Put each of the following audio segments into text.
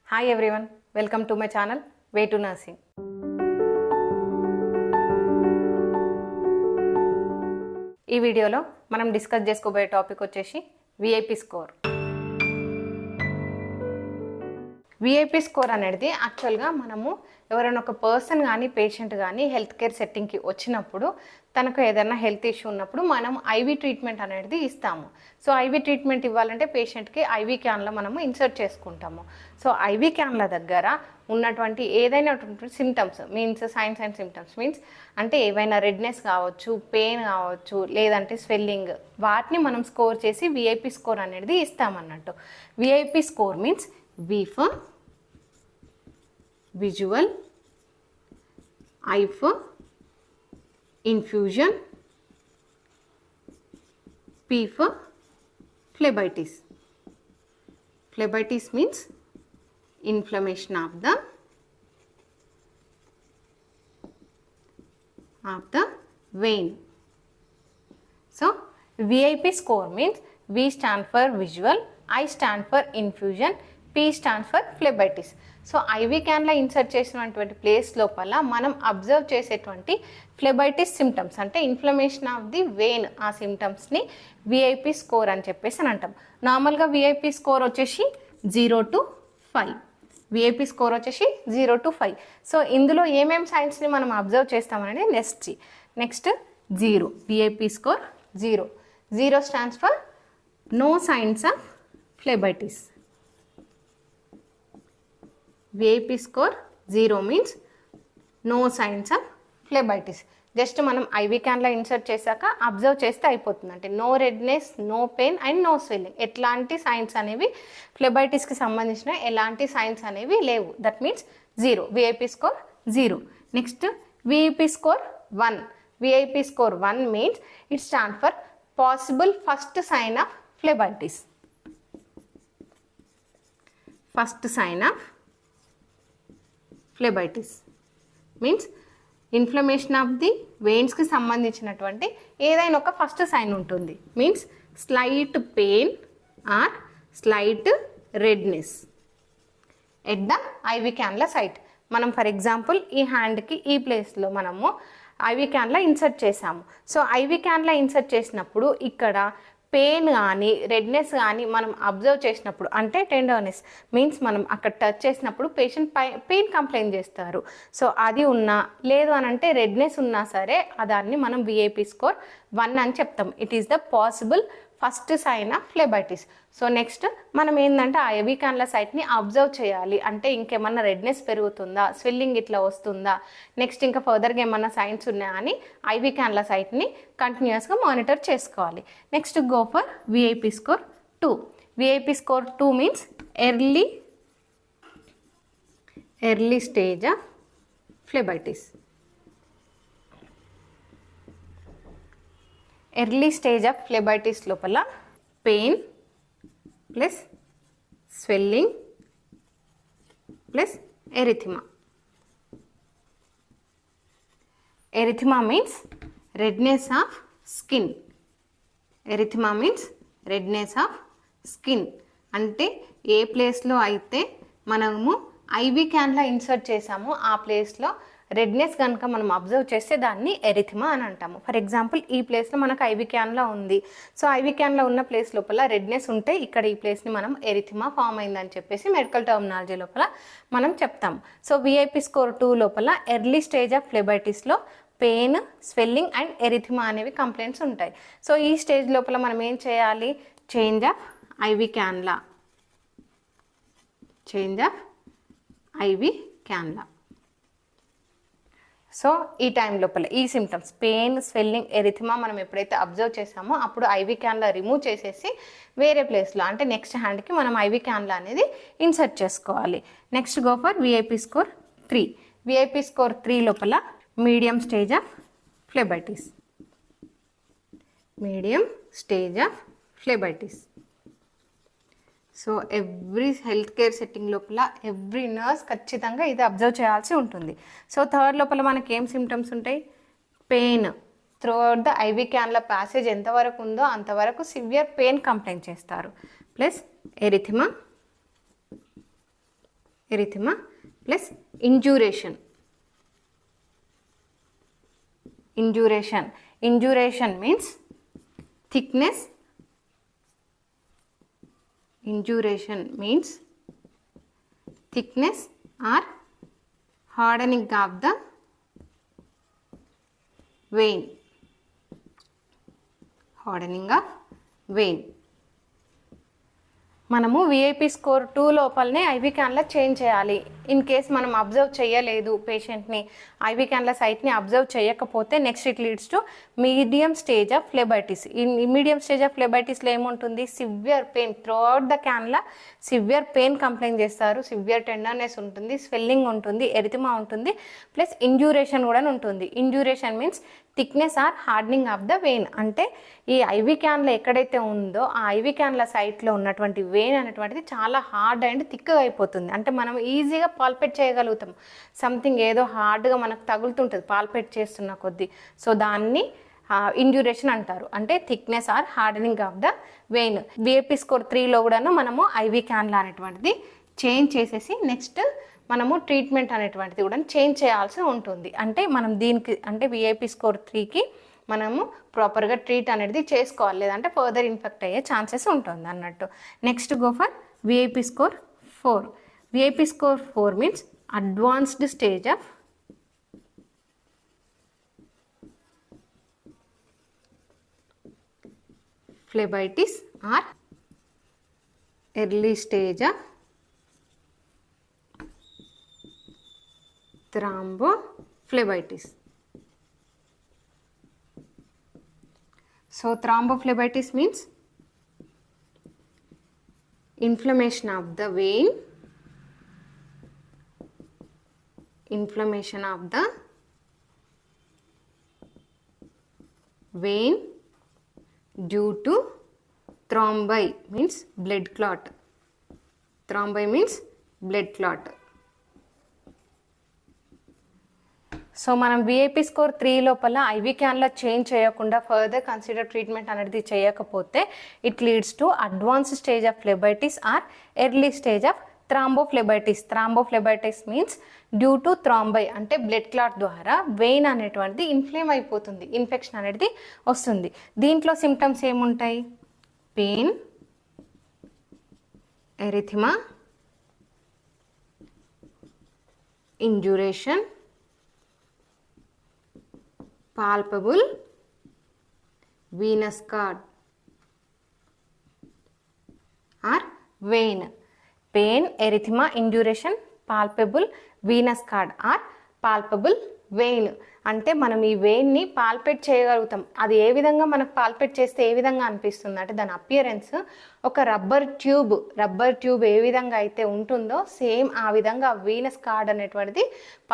Hi everyone, welcome to my channel Way to Nursing. ఈ వీడియోలో మనం డిస్కస్ చేసుకోబోయే టాపిక్ వచ్చేసి విఐపి స్కోర్. విఐపి స్కోర్ అనేది యాక్చువల్గా మనము ఎవరైనా ఒక పర్సన్ కానీ పేషెంట్ కానీ హెల్త్ కేర్ సెట్టింగ్కి వచ్చినప్పుడు తనకు ఏదైనా హెల్త్ ఇష్యూ ఉన్నప్పుడు మనం ఐవీ ట్రీట్మెంట్ అనేది ఇస్తాము. సో ఐవీ ట్రీట్మెంట్ ఇవ్వాలంటే పేషెంట్కి ఐవీ క్యాన్లో మనము ఇన్సర్ట్ చేసుకుంటాము. సో ఐవీ క్యాన్ల దగ్గర ఉన్నటువంటి ఏదైనా symptoms means science and symptoms means అంటే ఏవైనా రెడ్నెస్ కావచ్చు, పెయిన్ కావచ్చు, లేదంటే స్వెల్లింగ్, వాటిని మనం స్కోర్ చేసి విఐపి స్కోర్ అనేది ఇస్తామన్నట్టు. VIP score means V for visual, I for infusion, P for phlebitis. Phlebitis means inflammation of the vein. So VIP score means V stand for visual, I stand for infusion, P stands for phlebitis. So IV cannula insert చేసినటువంటి place లోపల మనం observe చేసేటువంటి phlebitis symptoms అంటే inflammation of the vein, ఆ సిమ్టమ్స్ని VIP score అని చెప్పేసి అని అంటాం. నార్మల్గా విఐపి స్కోర్ వచ్చేసి 0 to 5. విఐపి స్కోర్ వచ్చేసి 0 to 5. సో ఇందులో ఏమేమి సైన్స్ని మనం అబ్జర్వ్ చేస్తామనేది next 0. VIP score 0. 0 stands for no signs of phlebitis. VIP score 0 means no signs of phlebitis. Just మనం ఐవీ క్యాన్లో ఇన్సర్ట్ చేశాక అబ్జర్వ్ చేస్తే అయిపోతుంది. అంటే no redness, no pain and no swelling, ఎట్లాంటి సైన్స్ అనేవి ఫ్లెబైటిస్కి సంబంధించిన ఎలాంటి సైన్స్ అనేవి లేవు. That means 0. VIP score 0. Next VIP score 1. VIP score 1 means it stand for possible first sign of phlebitis. First sign of phlebitis means inflammation of the వెయిన్స్కి సంబంధించినటువంటి ఏదైనా ఒక ఫస్ట్ సైన్ ఉంటుంది. Means slight pain or slight redness at the IV cannula site. మనం for example ఈ హ్యాండ్కి ఈ ప్లేస్లో మనము ఐవీ క్యాన్లో ఇన్సర్ట్ చేసాము. సో ఐవీ క్యాన్లో ఇన్సర్ట్ చేసినప్పుడు ఇక్కడ పెయిన్ కానీ రెడ్నెస్ కానీ మనం అబ్జర్వ్ చేసినప్పుడు అంటే టెండర్నెస్ మీన్స్ మనం అక్కడ టచ్ చేసినప్పుడు పేషెంట్ పెయిన్ కంప్లైంట్ చేస్తారు. సో అది ఉన్నా లేదు అని అంటే రెడ్నెస్ ఉన్నా సరే దాన్ని మనం విఐపి స్కోర్ 1 అని చెప్తాం. It is the possible first sign of phlebitis. So next మనం ఏంటంటే ఆ ఐవీ క్యాన్ల సైట్ని అబ్జర్వ్ చేయాలి. అంటే ఇంకేమన్నా రెడ్నెస్ పెరుగుతుందా, స్వెల్లింగ్ ఇట్లా వస్తుందా, నెక్స్ట్ ఇంకా ఫర్దర్గా ఏమన్నా సైన్స్ ఉన్నాయా అని ఐవీ క్యాన్ల సైట్ని కంటిన్యూస్గా మానిటర్ చేసుకోవాలి. Next go for VIP score 2. VIP score 2 means early stage of phlebitis. Early stage of phlebitis లోపల pain plus swelling plus erythema. Erythema means redness of skin. Erythema means redness of skin అంటే ఏ ప్లేస్లో అయితే మనము IV cannula insert చేసామో ఆ ప్లేస్లో redness కనుక మనం అబ్జర్వ్ చేస్తే దాన్ని ఎరిథిమా అని అంటాము. ఫర్ ఎగ్జాంపుల్ ఈ ప్లేస్లో మనకు ఐవీ క్యాన్లో ఉంది. సో ఐవీ క్యాన్లో ఉన్న ప్లేస్ లోపల రెడ్నెస్ ఉంటే ఇక్కడ ఈ ప్లేస్ని మనం ఎరిథిమా ఫామ్ అయిందని చెప్పేసి మెడికల్ టర్మినాలజీ లోపల మనం చెప్తాం. సో విఐపి స్కోర్ 2 లోపల ఎర్లీ స్టేజ్ ఆఫ్ ఫ్లెబైటిస్లో పెయిన్, స్వెల్లింగ్ అండ్ ఎరిథిమా అనేవి కంప్లైంట్స్ ఉంటాయి. సో ఈ స్టేజ్ లోపల మనం ఏం చేయాలి, change of IV cannula, change of IV cannula. So ఈ టైం లోపల ఈ సిమ్టమ్స్ పెయిన్, స్వెల్లింగ్, ఎరిథిమా మనం ఎప్పుడైతే అబ్జర్వ్ చేసామో అప్పుడు ఐవీ క్యాన్లా రిమూవ్ చేసేసి వేరే ప్లేస్లో అంటే నెక్స్ట్ హ్యాండ్కి మనం ఐవీ క్యాన్లా అనేది ఇన్సర్ట్ చేసుకోవాలి. Next go for VIP score 3. VIP score 3 లోపల medium stage of phlebitis. Medium stage of phlebitis. So every health care setting లోపల ఎవ్రీ నర్స్ ఖచ్చితంగా ఇది అబ్జర్వ్ చేయాల్సి ఉంటుంది. సో థర్డ్ లోపల మనకి ఏం సిమ్టమ్స్ ఉంటాయి, pain throughout the IV cannula passage ఎంతవరకు ఉందో అంతవరకు సివియర్ పెయిన్ కంప్లైంట్ చేస్తారు. Plus erythema erythema plus induration. Induration means thickness. Induration means thickness or hardening of the vein. hardening of vein. మనము VIP score 2 లోపలనే IV cannula change చేయాలి. In case మనం observe చేయలేదు పేషెంట్ని, ఐవి క్యాన్ల సైట్ని observe చేయకపోతే next it leads to medium stage of phlebitis. ఈ medium stage of ఫ్లెబైటిస్లో ఏముంటుంది, severe pain throughout the cannula severe pain complaint చేస్తారు, సివియర్ టెండర్నెస్ ఉంటుంది, స్వెల్లింగ్ ఉంటుంది, ఎరిథిమా ఉంటుంది, ప్లస్ ఇంజూరేషన్ కూడా ఉంటుంది. Induration means thickness or hardening of the vein. అంటే ఈ ఐవి క్యాన్లో ఎక్కడైతే ఉందో ఆ ఐవి క్యాన్ల సైట్లో ఉన్నటువంటి వెయిన్ అనేటువంటిది చాలా హార్డ్ అండ్ థిక్గా అయిపోతుంది. అంటే మనం ఈజీగా పాల్పేట్ చేయగలుగుతాం. సంథింగ్ ఏదో హార్డ్గా మనకు తగులుతుంటుంది పాల్పేట్ చేస్తున్న కొద్దీ. సో దాన్ని ఇంజూరేషన్ అంటారు. అంటే thickness or hardening of the vein. VIP score 3లో కూడాను మనము ఐవి క్యాన్ల అనేటువంటిది చేంజ్ చేసేసి నెక్స్ట్ మనము ట్రీట్మెంట్ అనేటువంటిది కూడా చేంజ్ చేయాల్సి ఉంటుంది. అంటే మనం దీనికి అంటే విఐపి స్కోర్ 3కి మనము ప్రాపర్గా ట్రీట్ అనేది చేసుకోవాలి, లేదంటే ఫర్దర్ ఇన్ఫెక్ట్ అయ్యే ఛాన్సెస్ ఉంటుంది అన్నట్టు. Next go for VIP score 4. VIP score 4 means advanced stage of phlebitis or early stage of thrombophlebotis. So thrombophlebotis means inflammation of the vein, due to thrombi means blood clot. Thrombi means blood clot. So మనం VIP score 3 లోపల IV cannula change చేయకుండా further consider treatment అనేది చేయకపోతే it leads to advance stage of phlebitis or early stage of thrombophlebitis. Thrombophlebitis means due to thrombi అంటే blood clot ద్వారా vein అనేటువంటిది inflame అయిపోతుంది, infection అనేది వస్తుంది. దీంట్లో సిమ్టమ్స్ ఏముంటాయి, pain, erythema, induration, palpable venous cord or vein. Pain, erythema, induration, palpable venous cord or palpable vein. అంటే మనం ఈ వెయిన్ని పాల్పేట్ చేయగలుగుతాం. అది ఏ విధంగా మనకు పాల్పేట్ చేస్తే ఏ విధంగా అనిపిస్తుంది అంటే దాని అపియరెన్స్ ఒక రబ్బర్ ట్యూబ్ ఏ విధంగా అయితే ఉంటుందో సేమ్ ఆ విధంగా వీనస్ కార్డ్ అనేటువంటిది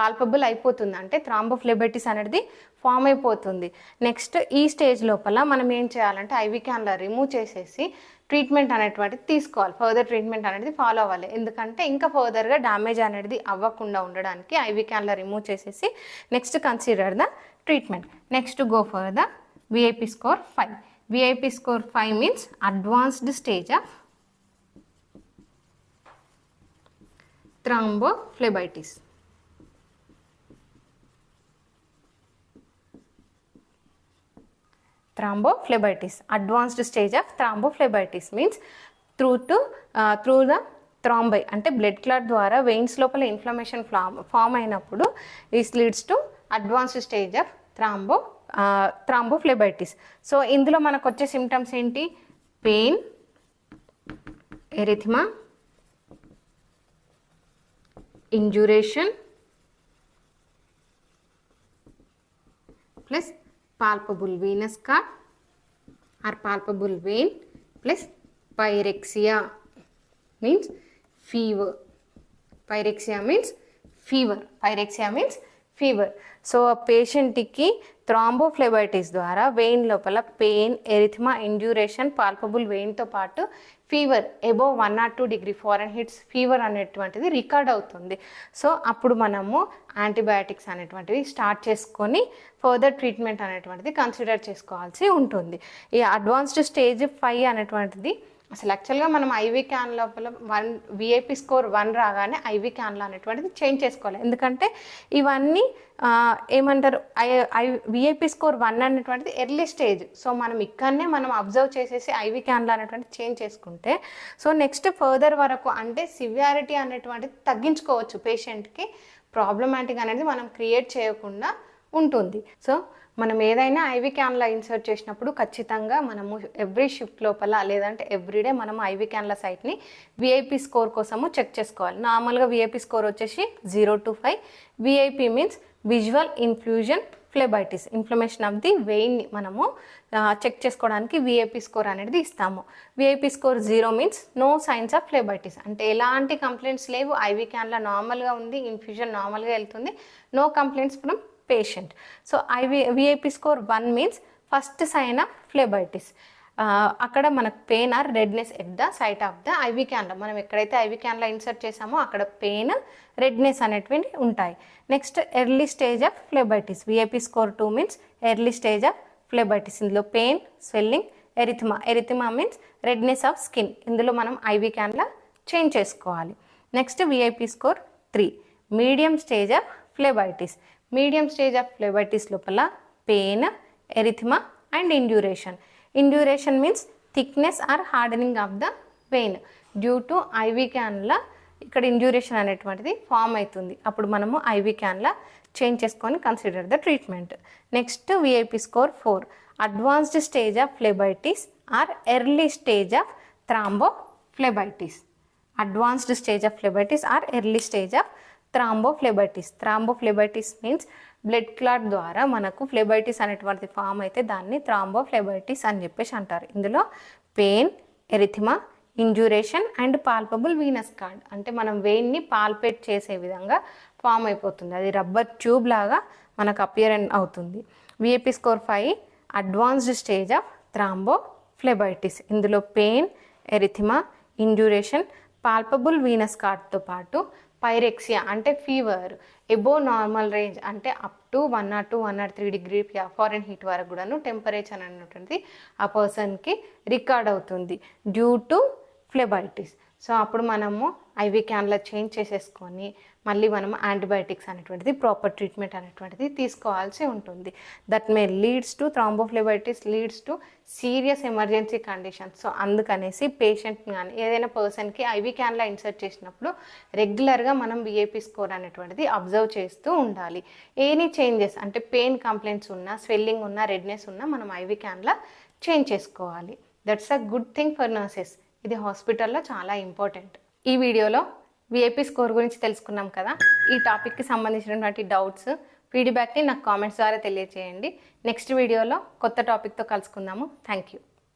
పాల్పబుల్ అయిపోతుంది. అంటే థ్రాంబోఫ్లెబైటిస్ అనేది ఫామ్ అయిపోతుంది. నెక్స్ట్ ఈ స్టేజ్ లోపల మనం ఏం చేయాలంటే ఐవి క్యాన్ల రిమూవ్ చేసేసి ట్రీట్మెంట్ అనేటువంటిది తీసుకోవాలి, ఫర్దర్ ట్రీట్మెంట్ అనేది ఫాలో అవ్వాలి. ఎందుకంటే ఇంకా ఫర్దర్గా డ్యామేజ్ అనేది అవ్వకుండా ఉండడానికి ఐవి క్యాన్ల రిమూవ్ చేసేసి next consider the treatment. Next go for the VIP score 5. VIP score 5 means advanced stage of thrombophlebitis. Thrombophlebotis. Advanced stage of thrombophlebotis means through the thrombi అంటే blood clot ద్వారా veins లోపల inflammation form అయినప్పుడు this leads to advanced stage of thrombophlebitis. So ఇందులో మనకు వచ్చే symptoms ఏంటి, pain, erythema, induration plus palpable venous cord or palpable vein plus pyrexia means fever. Pyrexia means fever. So పేషెంట్కి థ్రాంబోఫ్లెబైటిస్ ద్వారా vein లోపల pain, erythema, induration, palpable వెయిన్తో పాటు fever above 1 or 2 degree Fahrenheit fever అనేటువంటిది record అవుతుంది. So అప్పుడు మనము antibiotics అనేటువంటివి start చేసుకొని ఫర్దర్ ట్రీట్మెంట్ అనేటువంటిది కన్సిడర్ చేసుకోవాల్సి ఉంటుంది. ఈ అడ్వాన్స్డ్ స్టేజ్ 5 అనేటువంటిది అసలు యాక్చువల్గా మనం ఐవీ క్యాన్ లోపల విఐపి స్కోర్ 1 రాగానే ఐవీ క్యాన్లో అనేటువంటిది చేంజ్ చేసుకోవాలి. ఎందుకంటే ఇవన్నీ ఏమంటారు విఐపి స్కోర్ 1 అనేటువంటిది ఎర్లీ స్టేజ్. సో మనం ఇక్కడనే మనం అబ్జర్వ్ చేసేసి ఐవీ క్యాన్లో అనేటువంటిది చేంజ్ చేసుకుంటే సో నెక్స్ట్ ఫర్దర్ వరకు అంటే సివియారిటీ అనేటువంటిది తగ్గించుకోవచ్చు. పేషెంట్కి ప్రాబ్లమాటిక్ అనేది మనం క్రియేట్ చేయకుండా ఉంటుంది. సో మనం ఏదైనా ఐవీ క్యాన్లో ఇన్సర్ట్ చేసినప్పుడు ఖచ్చితంగా మనము ఎవ్రీ షిఫ్ట్ లోపల లేదంటే ఎవ్రీడే మనం ఐవీ క్యాన్ల సైట్ని విఐపి స్కోర్ కోసము చెక్ చేసుకోవాలి. నార్మల్గా విఐపి స్కోర్ వచ్చేసి 0 to 5. VIP means visual infusion phlebitis, inflammation of the వెయిన్ని మనము చెక్ చేసుకోవడానికి విఐపి స్కోర్ అనేది ఇస్తాము. VIP score 0 means no signs of phlebitis, అంటే ఎలాంటి కంప్లైంట్స్ లేవు, ఐవీ క్యాన్లో నార్మల్గా ఉంది, ఇన్ఫ్యూజన్ నార్మల్గా వెళ్తుంది, no complaints from patient. So VIP score 1 means first sign of phlebitis. అక్కడ మనకు pain or redness at the site of the IV cannula, మనం ఎక్కడైతే ఐవీ క్యాన్లో ఇన్సర్ట్ చేసామో అక్కడ పెయిన్ రెడ్నెస్ అనేటివి ఉంటాయి. Next early stage of phlebitis. VIP score 2 means early stage of phlebitis. ఇందులో pain, swelling, erythema means redness of skin. ఇందులో మనం IV cannula change చేసుకోవాలి. Next VIP score 3 medium stage of phlebitis. Medium stage of phlebitis లోపల pain, erythema and induration. Induration means thickness or hardening of the vein due to IV cannula ఇక్కడ induration అనేటువంటిది form అవుతుంది. అప్పుడు మనము IV cannula change చేసుకొని consider the treatment. Next VIP score 4 advanced stage of phlebitis or early stage of thrombophlebitis. Advanced stage of phlebitis or early stage of thrombophlebitis. Thrombophlebitis means blood clot ద్వారా మనకు ఫ్లెబైటిస్ అనేటువంటిది form అయితే దాన్ని థ్రాంబోఫ్లెబైటిస్ అని చెప్పేసి అంటారు. ఇందులో pain, erythema, induration and palpable venous cord, అంటే మనం వెయిన్ని పాల్పేట్ చేసే విధంగా ఫామ్ అయిపోతుంది. అది రబ్బర్ ట్యూబ్ లాగా మనకు అపియర్ అవుతుంది. VIP score 5 advanced stage of thrombophlebitis. ఇందులో pain, erythema, induration, palpable venous కార్డ్తో పాటు పైరెక్సియా అంటే ఫీవర్ ఎబో నార్మల్ రేంజ్ అంటే up to 102, 103 degree Fahrenheit వరకు కూడాను టెంపరేచర్ అనేటువంటిది ఆ పర్సన్కి రికార్డ్ అవుతుంది డ్యూ టు ఫ్లెబైటిస్. సో అప్పుడు మనము ఐవీ క్యాన్లో చేంజ్ చేసేసుకొని మళ్ళీ మనం యాంటీబయాటిక్స్ అనేటువంటిది ప్రాపర్ ట్రీట్మెంట్ అనేటువంటిది తీసుకోవాల్సి ఉంటుంది. That may leads to thrombophlebitis, leads to serious emergency conditions. So అందుకనేసి పేషెంట్ని కానీ ఏదైనా పర్సన్కి ఐవీ క్యాన్లో ఇన్సర్ట్ చేసినప్పుడు రెగ్యులర్గా మనం విఐపి స్కోర్ అనేటువంటిది అబ్జర్వ్ చేస్తూ ఉండాలి. ఎనీ చేంజెస్ అంటే పెయిన్ కంప్లైంట్స్ ఉన్నా, స్వెల్లింగ్ ఉన్నా, రెడ్నెస్ ఉన్నా మనం ఐవీ క్యాన్లో చేంజ్ చేసుకోవాలి. That's a good thing for nurses. ఇది హాస్పిటల్లో చాలా ఇంపార్టెంట్. ఈ వీడియోలో విఐపి స్కోర్ గురించి తెలుసుకున్నాం కదా. ఈ టాపిక్కి సంబంధించినటువంటి డౌట్స్, ఫీడ్బ్యాక్ని నాకు కామెంట్స్ ద్వారా తెలియజేయండి. నెక్స్ట్ వీడియోలో కొత్త టాపిక్తో కలుసుకుందాము. Thank you.